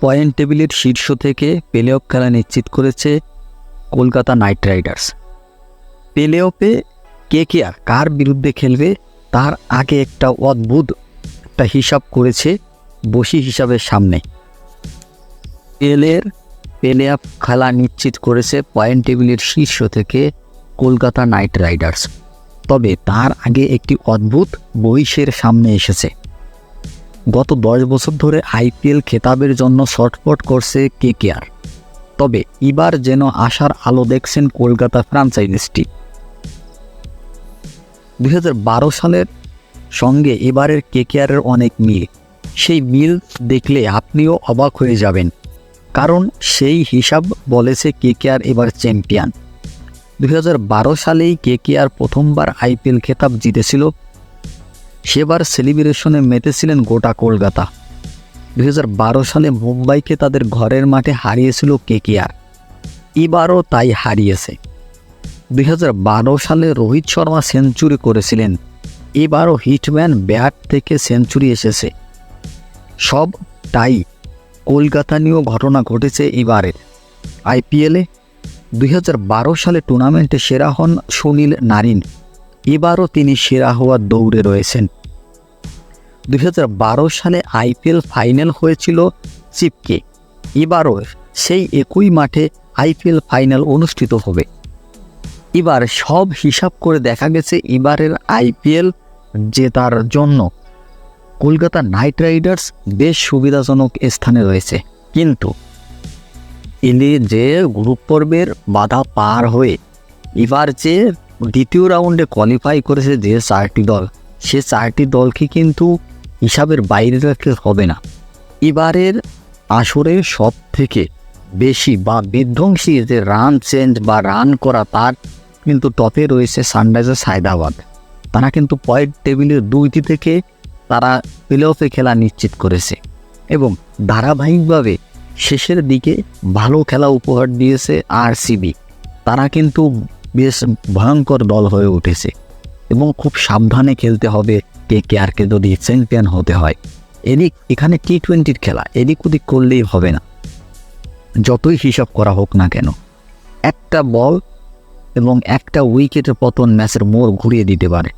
Point টেবিলের শীর্ষ থেকে প্লে অফ খেলা নিশ্চিত করেছে কলকাতা নাইট রাইডার্স। প্লে অফে কেকেআর কার বিরুদ্ধে খেলবে তার আগে একটা অদ্ভুত হিসাব করেছে বসি হিসাবের সামনে। প্লে অফ খেলা নিশ্চিত করেছে পয়েন্ট টেবিলের শীর্ষ থেকে কলকাতা নাইট রাইডার্স। তবে তার আগে একটি অদ্ভুত বহিষের সামনে এসেছে। গত 10 বছর ধরে আইপিএল খেতাবের জন্য ছটফট করছে কেকেআর। তবে এবার যেন আশার আলো দেখছেন কলকাতা ফ্র্যাঞ্চাইজিটি। 2012 সালের সঙ্গে এবারের কেকেআরের অনেক মিল। সেই মিল দেখলে আপনিও অবাক হয়ে যাবেন, কারণ সেই হিসাব বলেছে কেকেআর এবার চ্যাম্পিয়ন। 2012 সালেই কেকেআর প্রথমবার আইপিএল খেতাব জিতেছিল। সেবার সেলিব্রেশনে মেতেছিলেন গোটা কলকাতা। 2012 সালে মুম্বাইকে তাদের ঘরের মাঠে হারিয়েছিল কেকেআর, এবারও তাই হারিয়েছে। 2012 সালে রোহিত শর্মা সেঞ্চুরি করেছিলেন, এবারও হিটম্যান ব্যাট থেকে সেঞ্চুরি এসেছে। সব তাই কলকাতা নিয়েও ঘটনা ঘটেছে এবারের আইপিএলে। 2012 সালে টুর্নামেন্টে সেরা হন সুনীল নারিন, এবারও তিনি সেরা হওয়ার দৌড়ে রয়েছেন। 2012 সালে আইপিএল ফাইনাল হয়েছিল চিপকে, এবারও সেই একই মাঠে আইপিএল ফাইনাল অনুষ্ঠিত হবে। এবার সব হিসাব করে দেখা গেছে এবারের আইপিএল জেতার জন্য কলকাতা নাইট রাইডার্স বেশ সুবিধাজনক স্থানে রয়েছে। কিন্তু এলে যে গ্রুপ পর্বের বাধা পার হয়ে এবার যে দ্বিতীয় রাউন্ডে কোয়ালিফাই করেছে যে 4টি দল, সে 4টি দলকে কিন্তু হিসাবের বাইরে রাখতে হবে না। এবারের আসরের সব থেকে বেশি বা বিধ্বংসী যে রান চেঞ্জ বা রান করা, তার কিন্তু টপে রয়েছে সানরাইজার্স হায়দ্রাবাদ। তারা কিন্তু পয়েন্ট টেবিলের 2টি থেকে তারা প্লে অফে খেলা নিশ্চিত করেছে এবং ধারাবাহিকভাবে শেষের দিকে ভালো খেলা উপহার দিয়েছে আরসিবি। তারা কিন্তু বেশ ভয়ঙ্কর দল হয়ে উঠেছে এবং খুব সাবধানে খেলতে হবে কেকেআরকে যদি চ্যাম্পিয়ন হতে হয়। এখানে টি20-র খেলা, এদিক ওদিক করলেই হবে না, যতই হিসাব করা হোক না কেন। একটা বল এবং একটা উইকেটের পতন ম্যাচের মোড় ঘুরিয়ে দিতে পারে।